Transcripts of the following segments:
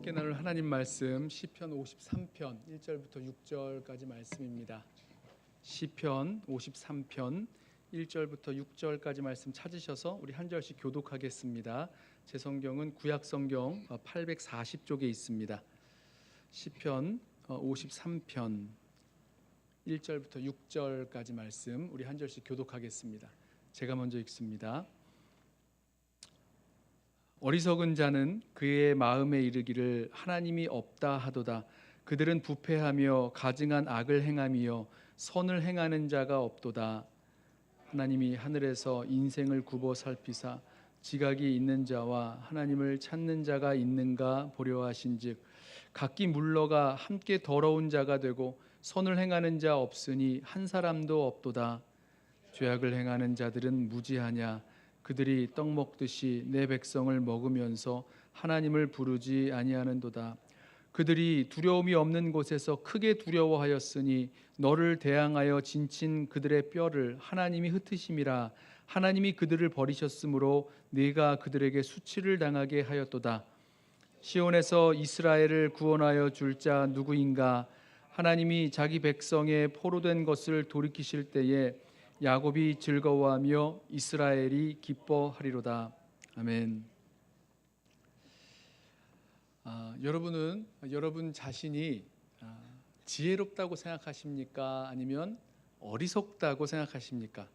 함께 나눌 하나님 말씀 시편 53편 1절부터 6절까지 말씀입니다. 시편 53편 1절부터 6절까지 말씀 찾으셔서 우리 한 절씩 교독하겠습니다. 제 성경은 구약 성경 840쪽에 있습니다. 시편 53편 1절부터 6절까지 말씀 우리 한 절씩 교독하겠습니다. 제가 먼저 읽습니다. 어리석은 자는 그의 마음에 이르기를 하나님이 없다 하도다. 그들은 부패하며 가증한 악을 행하며 선을 행하는 자가 없도다. 하나님이 하늘에서 인생을 굽어 살피사 지각이 있는 자와 하나님을 찾는 자가 있는가 보려 하신즉 각기 물러가 함께 더러운 자가 되고 선을 행하는 자 없으니 한 사람도 없도다. 죄악을 행하는 자들은 무지하냐. 그들이 떡 먹듯이 내 백성을 먹으면서 하나님을 부르지 아니하는도다. 그들이 두려움이 없는 곳에서 크게 두려워하였으니 너를 대항하여 진친 그들의 뼈를 하나님이 흩으심이라. 하나님이 그들을 버리셨으므로 네가 그들에게 수치를 당하게 하였도다. 시온에서 이스라엘을 구원하여 줄 자 누구인가. 하나님이 자기 백성의 포로된 것을 돌이키실 때에 야곱이 즐거워하며 이스라엘이 기뻐하리로다. 아멘. 여러분은 여러분 자신이 지혜롭다고 생각하십니까? 아니면 어리석다고 생각하십니까?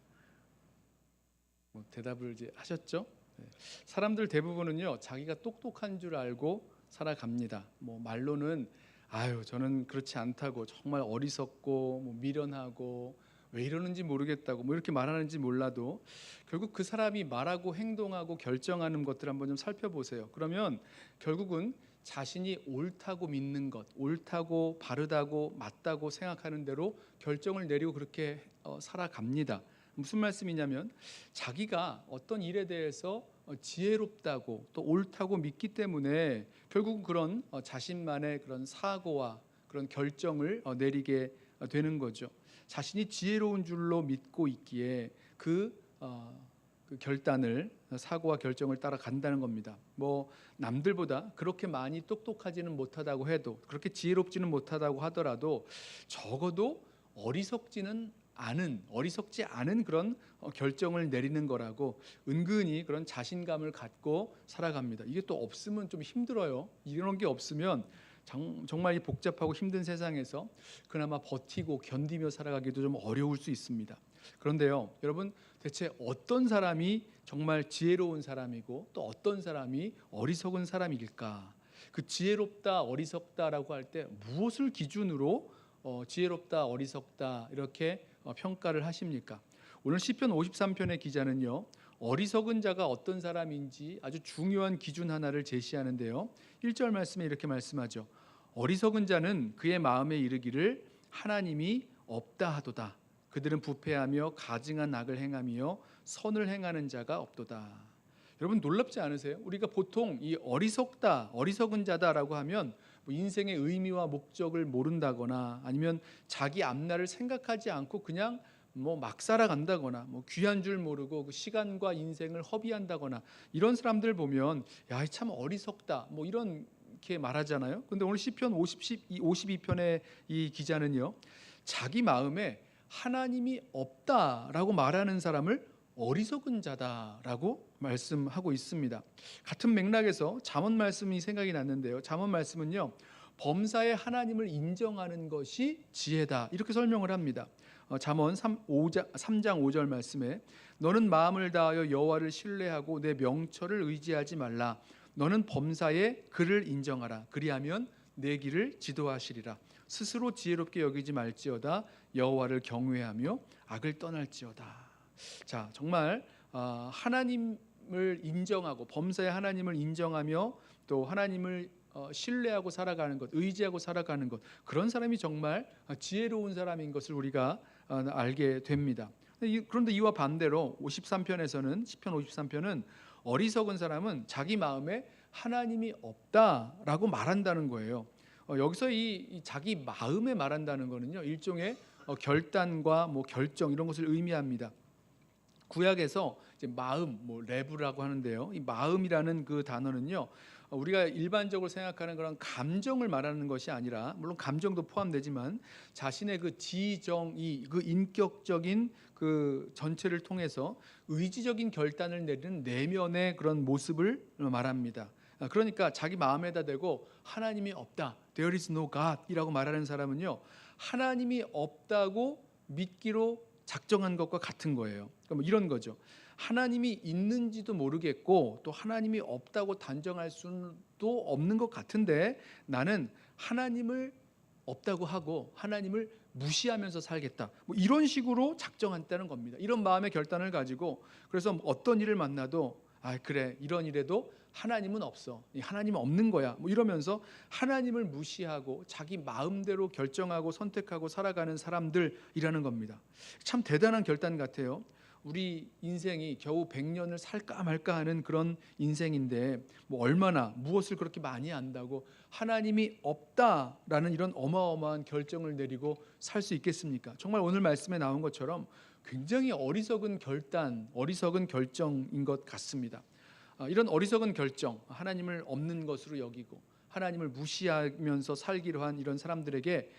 대답을 이제 하셨죠? 사람들 대부분은요 자기가 똑똑한 줄 알고 살아갑니다. 말로는 저는 그렇지 않다고, 정말 어리석고 미련하고 왜 이러는지 모르겠다고 이렇게 말하는지 몰라도 결국 그 사람이 말하고 행동하고 결정하는 것들 한번 좀 살펴보세요. 그러면 결국은 자신이 옳다고 믿는 것, 옳다고 바르다고 맞다고 생각하는 대로 결정을 내리고 그렇게 살아갑니다. 무슨 말씀이냐면 자기가 어떤 일에 대해서 지혜롭다고 또 옳다고 믿기 때문에 결국은 그런 자신만의 그런 사고와 그런 결정을 내리게 되는 거죠. 자신이 지혜로운 줄로 믿고 있기에 그 결단을, 사고와 결정을 따라간다는 겁니다. 남들보다 그렇게 많이 똑똑하지는 못하다고 해도, 그렇게 지혜롭지는 못하다고 하더라도 적어도 어리석지 않은 그런 결정을 내리는 거라고 은근히 그런 자신감을 갖고 살아갑니다. 이게 또 없으면 좀 힘들어요. 이런 게 없으면 정말 이 복잡하고 힘든 세상에서 그나마 버티고 견디며 살아가기도 좀 어려울 수 있습니다. 그런데요, 여러분, 대체 어떤 사람이 정말 지혜로운 사람이고 또 어떤 사람이 어리석은 사람일까? 그 지혜롭다, 어리석다라고 할 때 무엇을 기준으로 지혜롭다, 어리석다 이렇게 평가를 하십니까? 오늘 시편 53편의 기자는요, 어리석은 자가 어떤 사람인지 아주 중요한 기준 하나를 제시하는데요. 1절 말씀에 이렇게 말씀하죠. 어리석은 자는 그의 마음에 이르기를 하나님이 없다 하도다. 그들은 부패하며 가증한 악을 행하며 선을 행하는 자가 없도다. 여러분 놀랍지 않으세요? 우리가 보통 이 어리석은 자다라고 하면 인생의 의미와 목적을 모른다거나 아니면 자기 앞날을 생각하지 않고 그냥 막 살아간다거나 귀한 줄 모르고 그 시간과 인생을 허비한다거나 이런 사람들 보면 야, 참 어리석다 이렇게 말하잖아요. 그런데 오늘 시편 52편의 이 기자는요, 자기 마음에 하나님이 없다라고 말하는 사람을 어리석은 자다라고 말씀하고 있습니다. 같은 맥락에서 잠언 말씀이 생각이 났는데요. 잠언 말씀은요, 범사에 하나님을 인정하는 것이 지혜다 이렇게 설명을 합니다. 잠언 3장 5절 말씀에 너는 마음을 다하여 여호와를 신뢰하고 내 명철을 의지하지 말라. 너는 범사에 그를 인정하라. 그리하면 내 길을 지도하시리라. 스스로 지혜롭게 여기지 말지어다. 여호와를 경외하며 악을 떠날지어다. 자, 정말 하나님을 인정하고 범사에 하나님을 인정하며 또 하나님을 신뢰하고 살아가는 것, 의지하고 살아가는 것, 그런 사람이 정말 지혜로운 사람인 것을 우리가 알게 됩니다. 그런데 이와 반대로 53편에서는 시편 53편은 어리석은 사람은 자기 마음에 하나님이 없다라고 말한다는 거예요. 여기서 이 자기 마음에 말한다는 거는요, 일종의 결단과 결정 이런 것을 의미합니다. 구약에서 이제 마음, 뭐 레브라고 하는데요. 이 마음이라는 그 단어는요, 우리가 일반적으로 생각하는 그런 감정을 말하는 것이 아니라, 물론 감정도 포함되지만 자신의 그 지정의, 그 인격적인 그 전체를 통해서 의지적인 결단을 내리는 내면의 그런 모습을 말합니다. 그러니까 자기 마음에다 대고 하나님이 없다, there is no God 이라고 말하는 사람은요, 하나님이 없다고 믿기로 작정한 것과 같은 거예요. 그러니까 뭐 이런 거죠. 하나님이 있는지도 모르겠고 또 하나님이 없다고 단정할 수도 없는 것 같은데, 나는 하나님을 없다고 하고 하나님을 무시하면서 살겠다, 뭐 이런 식으로 작정한다는 겁니다. 이런 마음의 결단을 가지고, 그래서 어떤 일을 만나도 그래, 이런 일에도 하나님은 없어, 하나님은 없는 거야, 뭐 이러면서 하나님을 무시하고 자기 마음대로 결정하고 선택하고 살아가는 사람들이라는 겁니다. 참 대단한 결단 같아요. 우리 인생이 겨우 100년을 살까 말까 하는 그런 인생인데, 뭐 얼마나 무엇을 그렇게 많이 안다고 하나님이 없다라는 이런 어마어마한 결정을 내리고 살 수 있겠습니까? 정말 오늘 말씀에 나온 것처럼 굉장히 어리석은 결단, 어리석은 결정인 것 같습니다. 이런 어리석은 결정, 하나님을 없는 것으로 여기고 하나님을 무시하면서 살기로 한 이런 사람들에게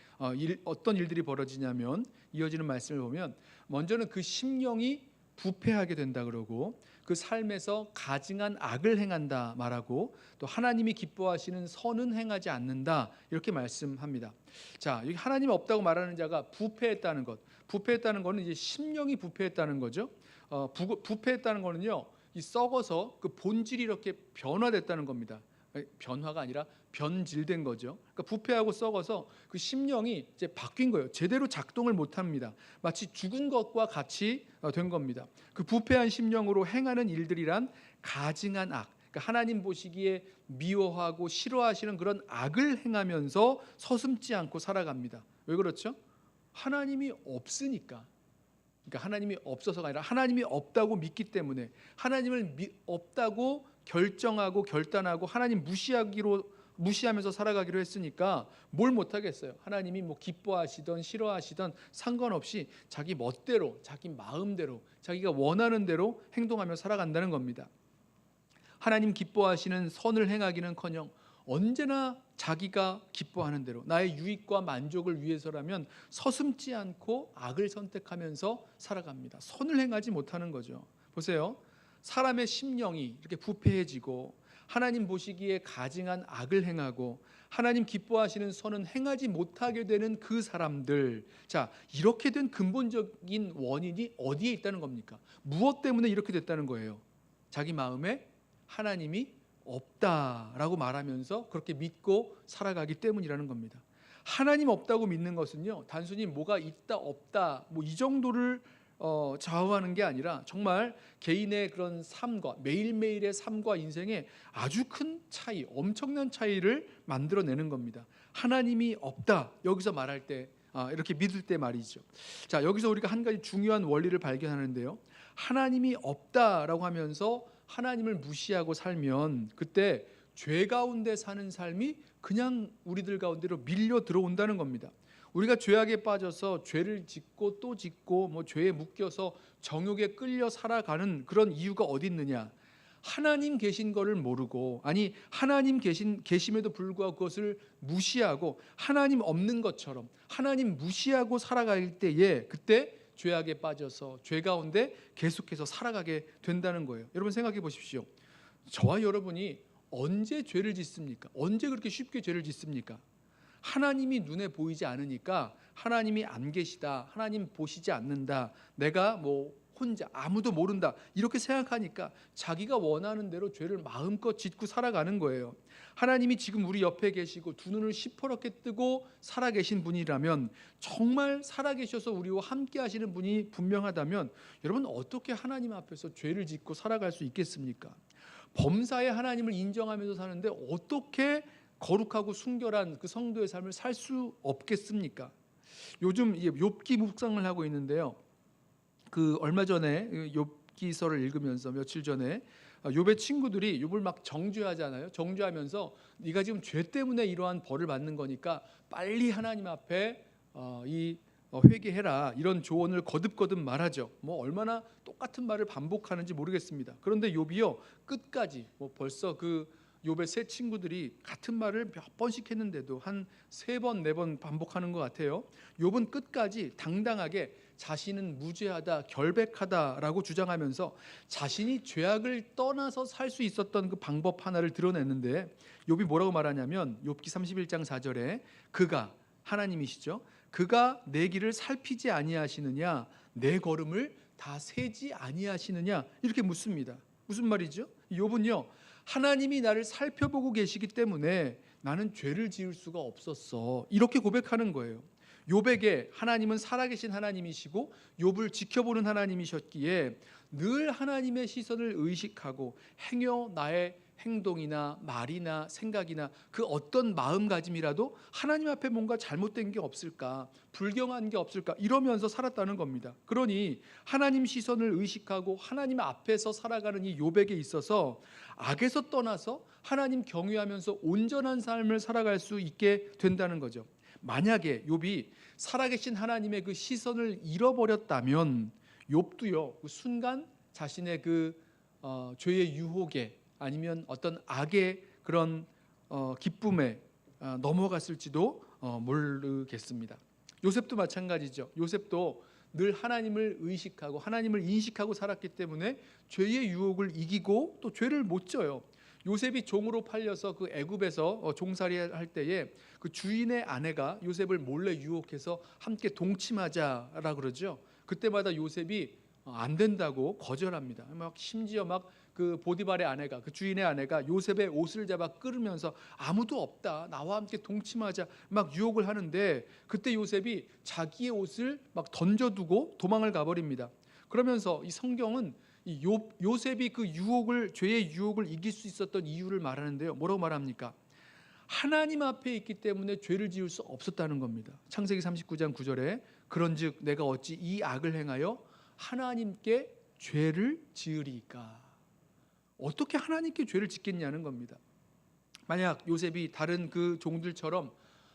어떤 일들이 벌어지냐면, 이어지는 말씀을 보면 먼저는 그 심령이 부패하게 된다 그러고, 그 삶에서 가증한 악을 행한다 말하고, 또 하나님이 기뻐하시는 선은 행하지 않는다 이렇게 말씀합니다. 자, 여기 하나님이 없다고 말하는 자가 부패했다는 것, 부패했다는 것은 이제 심령이 부패했다는 거죠. 부패했다는 것은요, 이 썩어서 그 본질이 이렇게 변화됐다는 겁니다. 변화가 아니라 변질된 거죠. 그러니까 부패하고 썩어서 그 심령이 이제 바뀐 거예요. 제대로 작동을 못합니다. 마치 죽은 것과 같이 된 겁니다. 그 부패한 심령으로 행하는 일들이란 가증한 악, 그러니까 하나님 보시기에 미워하고 싫어하시는 그런 악을 행하면서 서슴지 않고 살아갑니다. 왜 그렇죠? 하나님이 없으니까. 그러니까 하나님이 없어서가 아니라 하나님이 없다고 믿기 때문에, 하나님을 없다고 결정하고 결단하고 하나님 무시하면서 살아가기로 했으니까 뭘 못하겠어요. 하나님이 뭐 기뻐하시던 싫어하시던 상관없이 자기 멋대로, 자기 마음대로, 자기가 원하는 대로 행동하며 살아간다는 겁니다. 하나님 기뻐하시는 선을 행하기는커녕 언제나 자기가 기뻐하는 대로 나의 유익과 만족을 위해서라면 서슴지 않고 악을 선택하면서 살아갑니다. 선을 행하지 못하는 거죠. 보세요. 사람의 심령이 이렇게 부패해지고 하나님 보시기에 가증한 악을 행하고 하나님 기뻐하시는 선은 행하지 못하게 되는 그 사람들, 자, 이렇게 된 근본적인 원인이 어디에 있다는 겁니까? 무엇 때문에 이렇게 됐다는 거예요? 자기 마음에 하나님이 없다라고 말하면서 그렇게 믿고 살아가기 때문이라는 겁니다. 하나님 없다고 믿는 것은요, 단순히 뭐가 있다 없다 뭐 이 정도를 좌우하는 게 아니라 정말 개인의 그런 삶과 매일매일의 삶과 인생에 아주 큰 차이, 엄청난 차이를 만들어내는 겁니다. 하나님이 없다 여기서 말할 때, 이렇게 믿을 때 말이죠. 자, 여기서 우리가 한 가지 중요한 원리를 발견하는데요, 하나님이 없다라고 하면서 하나님을 무시하고 살면 그때 죄 가운데 사는 삶이 그냥 우리들 가운데로 밀려 들어온다는 겁니다. 우리가 죄악에 빠져서 죄를 짓고 또 짓고 뭐 죄에 묶여서 정욕에 끌려 살아가는 그런 이유가 어디 있느냐? 하나님 계신 거를 모르고, 아니 하나님 계심에도 불구하고 그것을 무시하고 하나님 없는 것처럼 하나님 무시하고 살아갈 때에 그때 죄악에 빠져서 죄 가운데 계속해서 살아가게 된다는 거예요. 여러분 생각해 보십시오. 저와 여러분이 언제 죄를 짓습니까? 언제 그렇게 쉽게 죄를 짓습니까? 하나님이 눈에 보이지 않으니까 하나님이 안 계시다, 하나님 보시지 않는다, 내가 뭐 혼자 아무도 모른다 이렇게 생각하니까 자기가 원하는 대로 죄를 마음껏 짓고 살아가는 거예요. 하나님이 지금 우리 옆에 계시고 두 눈을 시퍼렇게 뜨고 살아계신 분이라면, 정말 살아계셔서 우리와 함께 하시는 분이 분명하다면, 여러분 어떻게 하나님 앞에서 죄를 짓고 살아갈 수 있겠습니까? 범사에 하나님을 인정하면서 사는데 어떻게 거룩하고 순결한 그 성도의 삶을 살 수 없겠습니까? 요즘 욥기 묵상을 하고 있는데요, 그 얼마 전에 욥기서를 읽으면서 며칠 전에 욥의 친구들이 욥을 막 정죄하잖아요. 정죄하면서 네가 지금 죄 때문에 이러한 벌을 받는 거니까 빨리 하나님 앞에 이 회개해라 이런 조언을 거듭거듭 말하죠. 뭐 얼마나 똑같은 말을 반복하는지 모르겠습니다. 그런데 욥이요 끝까지 뭐 벌써 그 욥의 세 친구들이 같은 말을 몇 번씩 했는데도 한 3번 4번 반복하는 것 같아요. 욥은 끝까지 당당하게 자신은 무죄하다 결백하다라고 주장하면서 자신이 죄악을 떠나서 살 수 있었던 그 방법 하나를 드러냈는데, 욥이 뭐라고 말하냐면 욥기 31장 4절에 그가, 하나님이시죠, 그가 내 길을 살피지 아니하시느냐, 내 걸음을 다 세지 아니하시느냐, 이렇게 묻습니다. 무슨 말이죠? 욥은요 하나님이 나를 살펴보고 계시기 때문에 나는 죄를 지을 수가 없었어, 이렇게 고백하는 거예요. 욥에게 하나님은 살아계신 하나님이시고 욥을 지켜보는 하나님이셨기에 늘 하나님의 시선을 의식하고 행여 나의 행동이나 말이나 생각이나 그 어떤 마음가짐이라도 하나님 앞에 뭔가 잘못된 게 없을까, 불경한 게 없을까 이러면서 살았다는 겁니다. 그러니 하나님 시선을 의식하고 하나님 앞에서 살아가는 이 욥에게 있어서 악에서 떠나서 하나님 경외하면서 온전한 삶을 살아갈 수 있게 된다는 거죠. 만약에 욥이 살아계신 하나님의 그 시선을 잃어버렸다면 욥도요 그 순간 자신의 그 죄의 유혹에 아니면 어떤 악의 그런 기쁨에 넘어갔을지도 모르겠습니다. 요셉도 마찬가지죠. 요셉도 늘 하나님을 의식하고 하나님을 인식하고 살았기 때문에 죄의 유혹을 이기고 또 죄를 못 져요. 요셉이 종으로 팔려서 그 애굽에서 종살이 할 때에 그 주인의 아내가 요셉을 몰래 유혹해서 함께 동침하자라 그러죠. 그때마다 요셉이 안 된다고 거절합니다. 막 심지어 막 그 보디발의 아내가, 그 주인의 아내가 요셉의 옷을 잡아 끌으면서 아무도 없다, 나와 함께 동침하자 막 유혹을 하는데, 그때 요셉이 자기의 옷을 막 던져두고 도망을 가버립니다. 그러면서 이 성경은 이 요셉이 그 유혹을, 죄의 유혹을 이길 수 있었던 이유를 말하는데요. 뭐라고 말합니까? 하나님 앞에 있기 때문에 죄를 지을 수 없었다는 겁니다. 창세기 39장 9절에 그런즉 내가 어찌 이 악을 행하여 하나님께 죄를 지으리까? 어떻게 하나님께 죄를 짓겠냐는 겁니다. 만약 요셉이 다른 그 종들처럼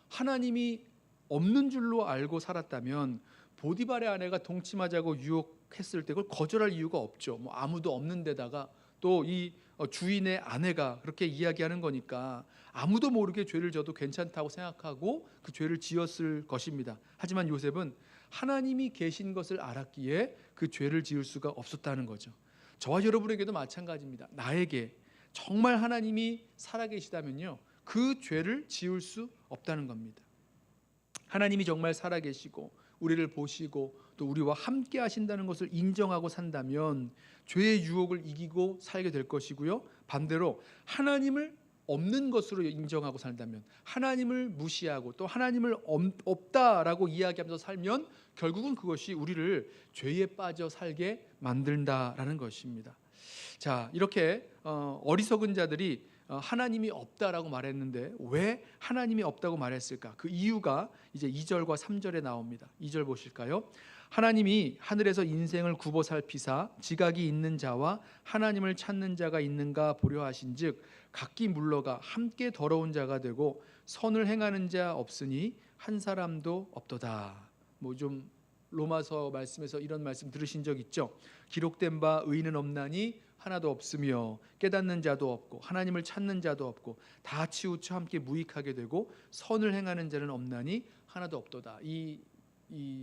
하나님이 없는 줄로 알고 살았다면 보디발의 아내가 동침하자고 유혹했을 때 그걸 거절할 이유가 없죠. 뭐 아무도 없는 데다가 또 이 주인의 아내가 그렇게 이야기하는 거니까 아무도 모르게 죄를 져도 괜찮다고 생각하고 그 죄를 지었을 것입니다. 하지만 요셉은 하나님이 계신 것을 알았기에 그 죄를 지을 수가 없었다는 거죠. 저와 여러분에게도 마찬가지입니다. 나에게 정말 하나님이 살아계시다면요 그 죄를 지을 수 없다는 겁니다. 하나님이 정말 살아계시고 우리를 보시고 또 우리와 함께 하신다는 것을 인정하고 산다면 죄의 유혹을 이기고 살게 될 것이고요, 반대로 하나님을 없는 것으로 인정하고 산다면, 하나님을 무시하고 또 하나님을 없다라고 이야기하면서 살면 결국은 그것이 우리를 죄에 빠져 살게 만든다라는 것입니다. 자, 이렇게 어리석은 자들이 하나님이 없다라고 말했는데 왜 하나님이 없다고 말했을까? 그 이유가 이제 2절과 3절에 나옵니다. 2절 보실까요? 하나님이 하늘에서 인생을 굽어 살피사 지각이 있는 자와 하나님을 찾는 자가 있는가 보려 하신즉 각기 물러가 함께 더러운 자가 되고 선을 행하는 자 없으니 한 사람도 없도다. 뭐 좀 로마서 말씀에서 이런 말씀 들으신 적 있죠? 기록된 바 의인은 없나니 하나도 없으며 깨닫는 자도 없고 하나님을 찾는 자도 없고 다 치우쳐 함께 무익하게 되고 선을 행하는 자는 없나니 하나도 없도다. 이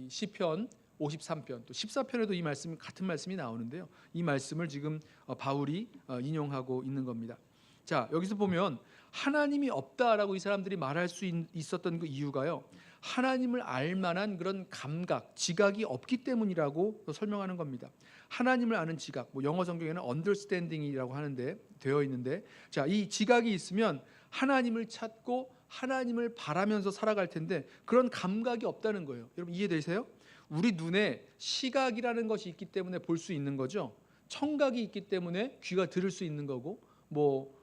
시편 53편 또 14편에도 이 말씀, 같은 말씀이 나오는데요, 이 말씀을 지금 바울이 인용하고 있는 겁니다. 자, 여기서 보면 하나님이 없다라고 이 사람들이 말할 수 있었던 그 이유가요, 하나님을 알 만한 그런 감각, 지각이 없기 때문이라고 설명하는 겁니다. 하나님을 아는 지각, 뭐 영어 성경에는 understanding이라고 하는데 되어 있는데, 자, 이 지각이 있으면 하나님을 찾고 하나님을 바라면서 살아갈 텐데 그런 감각이 없다는 거예요. 여러분 이해되세요? 우리 눈에 시각이라는 것이 있기 때문에 볼 수 있는 거죠. 청각이 있기 때문에 귀가 들을 수 있는 거고, 뭐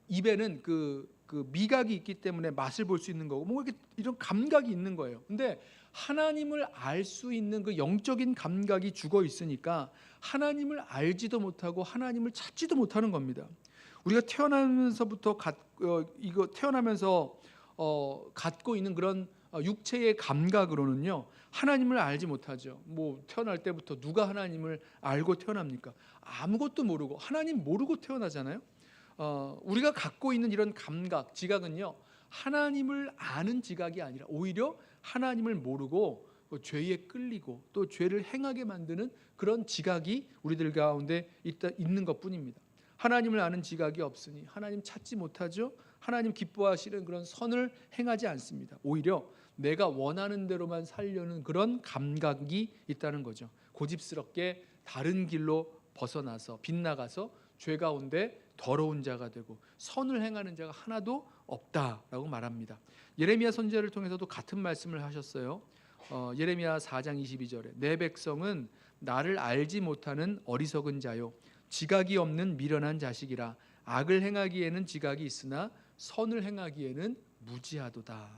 입에는 그 미각이 있기 때문에 맛을 볼 수 있는 거고, 뭐 이런 감각이 있는 거예요. 근데 하나님을 알 수 있는 그 영적인 감각이 죽어 있으니까 하나님을 알지도 못하고 하나님을 찾지도 못하는 겁니다. 우리가 태어나면서 갖고 있는 그런 육체의 감각으로는요 하나님을 알지 못하죠. 뭐 태어날 때부터 누가 하나님을 알고 태어납니까? 아무것도 모르고 하나님 모르고 태어나잖아요. 우리가 갖고 있는 이런 감각, 지각은요 하나님을 아는 지각이 아니라 오히려 하나님을 모르고 죄에 끌리고 또 죄를 행하게 만드는 그런 지각이 우리들 가운데 있는 것뿐입니다. 하나님을 아는 지각이 없으니 하나님 찾지 못하죠. 하나님 기뻐하시는 그런 선을 행하지 않습니다. 오히려 내가 원하는 대로만 살려는 그런 감각이 있다는 거죠. 고집스럽게 다른 길로 벗어나서 빗나가서 죄 가운데 더러운 자가 되고 선을 행하는 자가 하나도 없다라고 말합니다. 예레미야 선지자를 통해서도 같은 말씀을 하셨어요. 예레미야 4장 22절에 내 백성은 나를 알지 못하는 어리석은 자요 지각이 없는 미련한 자식이라 악을 행하기에는 지각이 있으나 선을 행하기에는 무지하도다.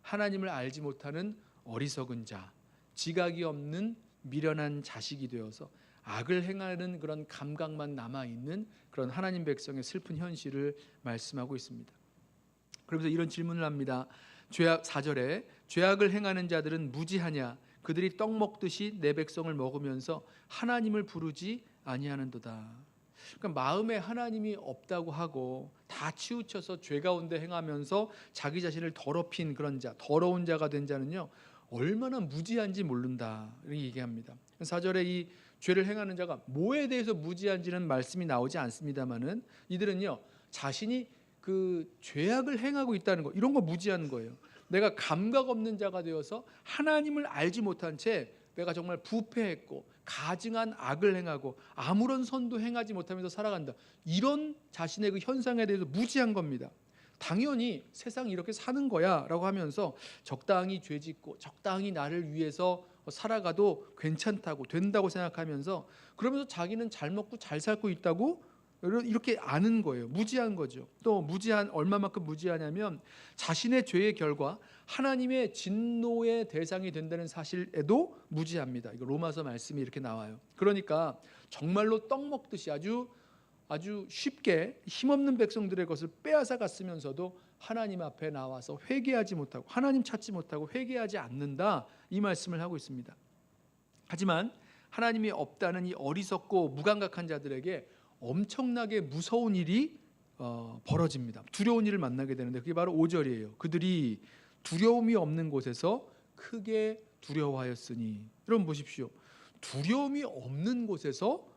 하나님을 알지 못하는 어리석은 자, 지각이 없는 미련한 자식이 되어서 악을 행하는 그런 감각만 남아있는 그런 하나님 백성의 슬픈 현실을 말씀하고 있습니다. 그러면서 이런 질문을 합니다. 4절에 죄악을 행하는 자들은 무지하냐 그들이 떡 먹듯이 내 백성을 먹으면서 하나님을 부르지 아니하는도다. 그러니까 마음에 하나님이 없다고 하고 다 치우쳐서 죄 가운데 행하면서 자기 자신을 더럽힌 그런 자, 더러운 자가 된 자는요 얼마나 무지한지 모른다 이렇게 얘기합니다. 4절에 이 죄를 행하는 자가 뭐에 대해서 무지한지는 말씀이 나오지 않습니다만은 이들은요 자신이 그 죄악을 행하고 있다는 거 이런 거 무지하는 거예요. 내가 감각 없는 자가 되어서 하나님을 알지 못한 채 내가 정말 부패했고 가증한 악을 행하고 아무런 선도 행하지 못하면서 살아간다. 이런 자신의 그 현상에 대해서 무지한 겁니다. 당연히 세상이 이렇게 사는 거야 라고 하면서 적당히 죄짓고 적당히 나를 위해서 살아가도 괜찮다고 된다고 생각하면서 그러면서 자기는 잘 먹고 잘 살고 있다고 이렇게 아는 거예요. 무지한 거죠. 또 얼마만큼 무지하냐면 자신의 죄의 결과 하나님의 진노의 대상이 된다는 사실에도 무지합니다. 이거 로마서 말씀이 이렇게 나와요. 그러니까 정말로 떡 먹듯이 아주 쉽게 힘없는 백성들의 것을 빼앗아 갔으면서도 하나님 앞에 나와서 회개하지 못하고 하나님 찾지 못하고 회개하지 않는다 이 말씀을 하고 있습니다. 하지만 하나님이 없다는 이 어리석고 무감각한 자들에게 엄청나게 무서운 일이 벌어집니다. 두려운 일을 만나게 되는데 그게 바로 5절이에요. 그들이 두려움이 없는 곳에서 크게 두려워하였으니. 여러분 보십시오. 두려움이 없는 곳에서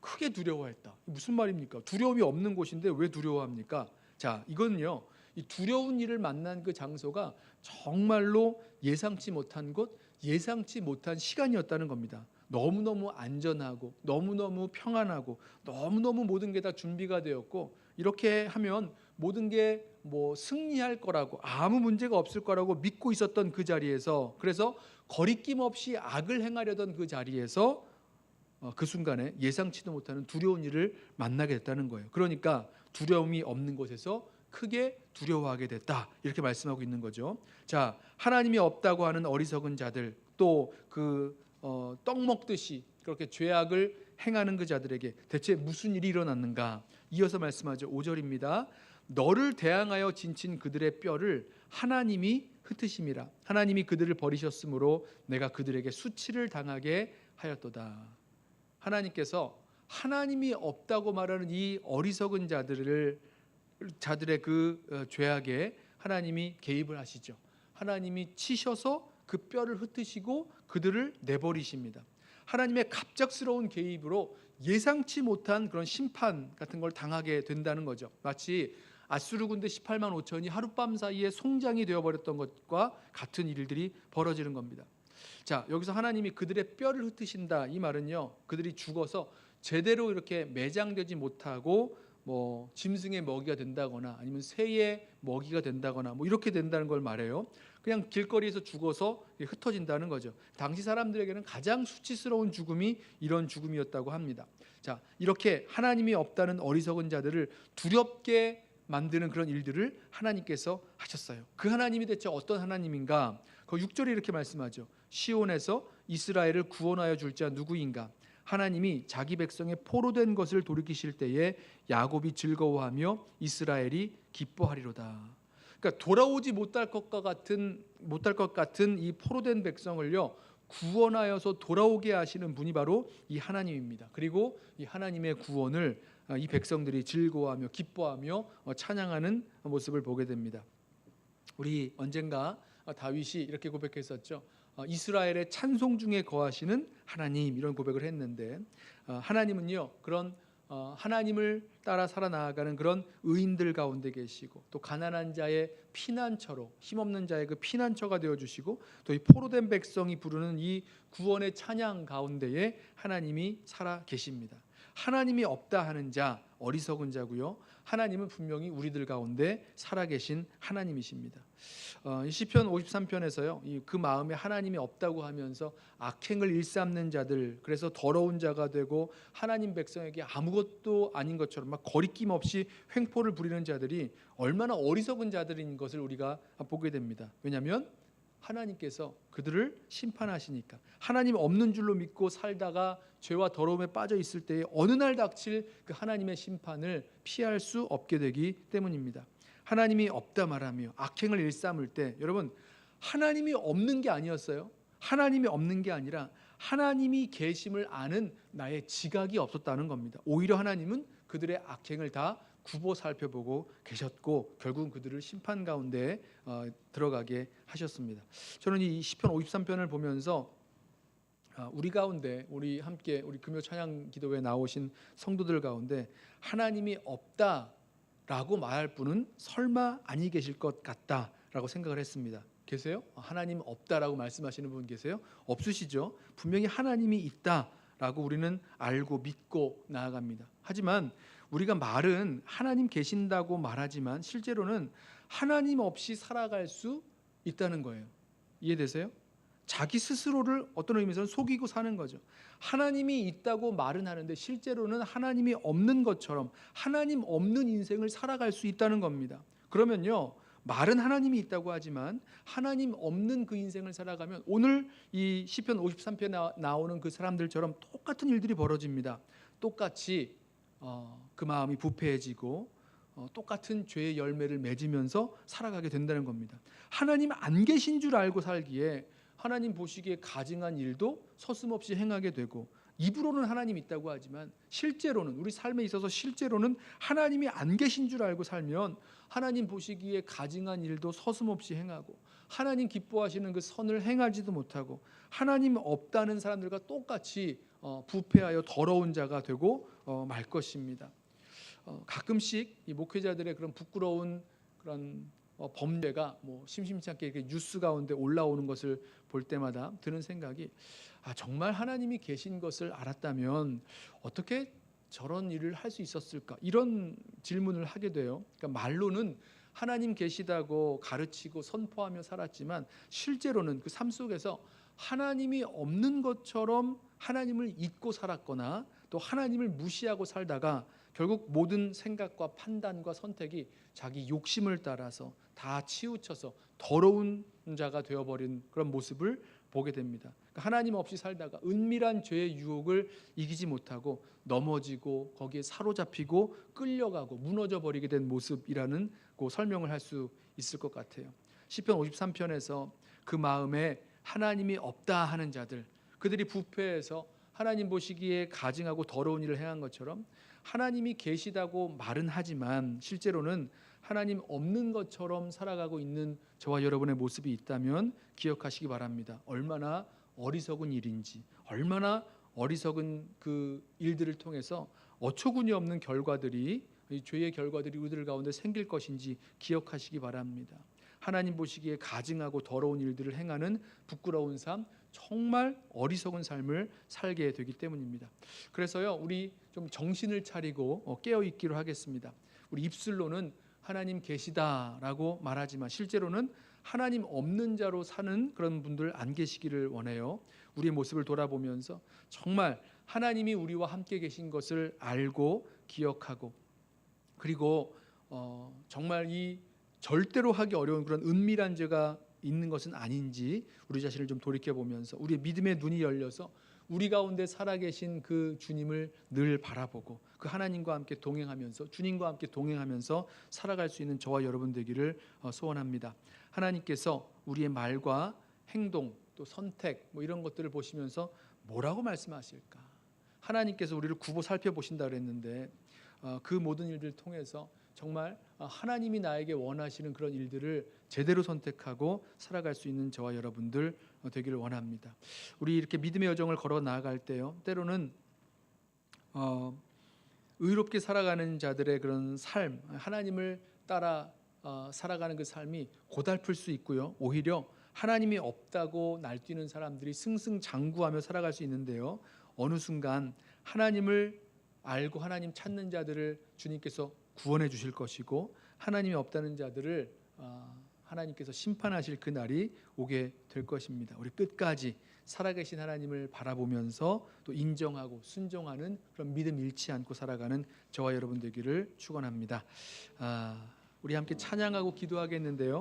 크게 두려워했다. 무슨 말입니까? 두려움이 없는 곳인데 왜 두려워합니까? 자, 이건요. 이 두려운 일을 만난 그 장소가 정말로 예상치 못한 곳, 예상치 못한 시간이었다는 겁니다. 너무너무 안전하고 너무너무 평안하고 너무너무 모든 게 다 준비가 되었고 이렇게 하면 모든 게 뭐 승리할 거라고 아무 문제가 없을 거라고 믿고 있었던 그 자리에서 그래서 거리낌 없이 악을 행하려던 그 자리에서 그 순간에 예상치도 못하는 두려운 일을 만나게 됐다는 거예요. 그러니까 두려움이 없는 곳에서 크게 두려워하게 됐다 이렇게 말씀하고 있는 거죠. 자, 하나님이 없다고 하는 어리석은 자들 또 그 떡 먹듯이 그렇게 죄악을 행하는 그 자들에게 대체 무슨 일이 일어났는가? 이어서 말씀하죠. 5절입니다. 너를 대항하여 진친 그들의 뼈를 하나님이 흩으심이라. 하나님이 그들을 버리셨으므로 내가 그들에게 수치를 당하게 하였도다. 하나님께서 하나님이 없다고 말하는 이 어리석은 자들의 그 죄악에 하나님이 개입을 하시죠. 하나님이 치셔서 그 뼈를 흩으시고 그들을 내버리십니다. 하나님의 갑작스러운 개입으로 예상치 못한 그런 심판 같은 걸 당하게 된다는 거죠. 마치 아수르 군대 18만 5천이 하룻밤 사이에 송장이 되어버렸던 것과 같은 일들이 벌어지는 겁니다. 자, 여기서 하나님이 그들의 뼈를 흩으신다 이 말은요, 그들이 죽어서 제대로 이렇게 매장되지 못하고 뭐 짐승의 먹이가 된다거나 아니면 새의 먹이가 된다거나 뭐 이렇게 된다는 걸 말해요. 그냥 길거리에서 죽어서 흩어진다는 거죠. 당시 사람들에게는 가장 수치스러운 죽음이 이런 죽음이었다고 합니다. 자, 이렇게 하나님이 없다는 어리석은 자들을 두렵게 만드는 그런 일들을 하나님께서 하셨어요. 그 하나님이 대체 어떤 하나님인가? 그 6절에 이렇게 말씀하죠. 시온에서 이스라엘을 구원하여 줄 자 누구인가? 하나님이 자기 백성의 포로된 것을 돌이키실 때에 야곱이 즐거워하며 이스라엘이 기뻐하리로다. 그러니까 돌아오지 못할 것 같은 이 포로된 백성을요 구원하여서 돌아오게 하시는 분이 바로 이 하나님입니다. 그리고 이 하나님의 구원을 이 백성들이 즐거워하며 기뻐하며 찬양하는 모습을 보게 됩니다. 우리 언젠가 다윗이 이렇게 고백했었죠. 이스라엘의 찬송 중에 거하시는 하나님, 이런 고백을 했는데, 하나님은요 그런 하나님을 따라 살아나가는 그런 의인들 가운데 계시고, 또 가난한 자의 피난처로, 힘없는 자의 그 피난처가 되어주시고, 또 이 포로된 백성이 부르는 이 구원의 찬양 가운데에 하나님이 살아 계십니다. 하나님이 없다 하는 자 어리석은 자고요, 하나님은 분명히 우리들 가운데 살아계신 하나님이십니다. 이 시편 53편에서요 그 마음에 하나님이 없다고 하면서 악행을 일삼는 자들, 그래서 더러운 자가 되고 하나님 백성에게 아무것도 아닌 것처럼 막 거리낌 없이 횡포를 부리는 자들이 얼마나 어리석은 자들인 것을 우리가 보게 됩니다. 왜냐하면 하나님께서 그들을 심판하시니까. 하나님 없는 줄로 믿고 살다가 죄와 더러움에 빠져 있을 때에 어느 날 닥칠 그 하나님의 심판을 피할 수 없게 되기 때문입니다. 하나님이 없다 말하며 악행을 일삼을 때, 여러분, 하나님이 없는 게 아니었어요. 하나님이 없는 게 아니라 하나님이 계심을 아는 나의 지각이 없었다는 겁니다. 오히려 하나님은 그들의 악행을 다 굽어 살펴보고 계셨고, 결국은 그들을 심판 가운데 들어가게 하셨습니다. 저는 이 시편 53편을 보면서 우리 가운데, 우리 함께 우리 금요 찬양 기도회에 나오신 성도들 가운데 하나님이 없다라고 말할 분은 설마 아니 계실 것 같다라고 생각을 했습니다. 계세요? 하나님 없다라고 말씀하시는 분 계세요? 없으시죠? 분명히 하나님이 있다라고 우리는 알고 믿고 나아갑니다. 하지만 우리가 말은 하나님 계신다고 말하지만 실제로는 하나님 없이 살아갈 수 있다는 거예요. 이해되세요? 자기 스스로를 어떤 의미에서는 속이고 사는 거죠. 하나님이 있다고 말은 하는데 실제로는 하나님이 없는 것처럼 하나님 없는 인생을 살아갈 수 있다는 겁니다. 그러면요, 말은 하나님이 있다고 하지만 하나님 없는 그 인생을 살아가면 오늘 이 시편 53편에 나오는 그 사람들처럼 똑같은 일들이 벌어집니다. 똑같이 그 마음이 부패해지고 똑같은 죄의 열매를 맺으면서 살아가게 된다는 겁니다. 하나님 안 계신 줄 알고 살기에 하나님 보시기에 가증한 일도 서슴없이 행하게 되고, 입으로는 하나님 있다고 하지만 실제로는, 우리 삶에 있어서 실제로는 하나님이 안 계신 줄 알고 살면 하나님 보시기에 가증한 일도 서슴없이 행하고, 하나님 기뻐하시는 그 선을 행하지도 못하고, 하나님 없다는 사람들과 똑같이 부패하여 더러운 자가 되고 말 것입니다. 가끔씩 이 목회자들의 그런 부끄러운 그런 범죄가 심심치 않게 이렇게 뉴스 가운데 올라오는 것을 볼 때마다 드는 생각이, 정말 하나님이 계신 것을 알았다면 어떻게 저런 일을 할 수 있었을까, 이런 질문을 하게 돼요. 그러니까 말로는 하나님 계시다고 가르치고 선포하며 살았지만 실제로는 그 삶 속에서 하나님이 없는 것처럼 하나님을 잊고 살았거나 또 하나님을 무시하고 살다가 결국 모든 생각과 판단과 선택이 자기 욕심을 따라서 다 치우쳐서 더러운 자가 되어버린 그런 모습을 보게 됩니다. 그러니까 하나님 없이 살다가 은밀한 죄의 유혹을 이기지 못하고 넘어지고 거기에 사로잡히고 끌려가고 무너져 버리게 된 모습이라는 그 설명을 할 수 있을 것 같아요. 시편 53편에서 그 마음에 하나님이 없다 하는 자들, 그들이 부패해서 하나님 보시기에 가증하고 더러운 일을 행한 것처럼 하나님이 계시다고 말은 하지만 실제로는 하나님 없는 것처럼 살아가고 있는 저와 여러분의 모습이 있다면 기억하시기 바랍니다. 얼마나 어리석은 일인지, 얼마나 어리석은 그 일들을 통해서 어처구니 없는 결과들이, 이 죄의 결과들이 우리들 가운데 생길 것인지 기억하시기 바랍니다. 하나님 보시기에 가증하고 더러운 일들을 행하는 부끄러운 삶, 정말 어리석은 삶을 살게 되기 때문입니다. 그래서요, 우리 좀 정신을 차리고 깨어 있기로 하겠습니다. 우리 입술로는 하나님 계시다라고 말하지만 실제로는 하나님 없는 자로 사는 그런 분들 안 계시기를 원해요. 우리의 모습을 돌아보면서 정말 하나님이 우리와 함께 계신 것을 알고 기억하고, 그리고 정말 이 절대로 하기 어려운 그런 은밀한 죄가 있는 것은 아닌지 우리 자신을 좀 돌이켜보면서 우리의 믿음의 눈이 열려서 우리 가운데 살아계신 그 주님을 늘 바라보고 그 하나님과 함께 동행하면서 주님과 함께 동행하면서 살아갈 수 있는 저와 여러분 되기를 소원합니다. 하나님께서 우리의 말과 행동 또 선택 뭐 이런 것들을 보시면서 뭐라고 말씀하실까? 하나님께서 우리를 굽어 살펴보신다 그랬는데 그 모든 일들을 통해서 정말 하나님이 나에게 원하시는 그런 일들을 제대로 선택하고 살아갈 수 있는 저와 여러분들 되기를 원합니다. 우리 이렇게 믿음의 여정을 걸어 나아갈 때요, 때로는 의롭게 살아가는 자들의 그런 삶, 하나님을 따라 살아가는 그 삶이 고달플 수 있고요, 오히려 하나님이 없다고 날뛰는 사람들이 승승장구하며 살아갈 수 있는데요, 어느 순간 하나님을 알고 하나님 찾는 자들을 주님께서 구원해 주실 것이고 하나님이 없다는 자들을 하나님께서 심판하실 그 날이 오게 될 것입니다. 우리 끝까지 살아계신 하나님을 바라보면서 또 인정하고 순종하는 그런 믿음 잃지 않고 살아가는 저와 여러분 되기를 축원합니다. 우리 함께 찬양하고 기도하겠는데요.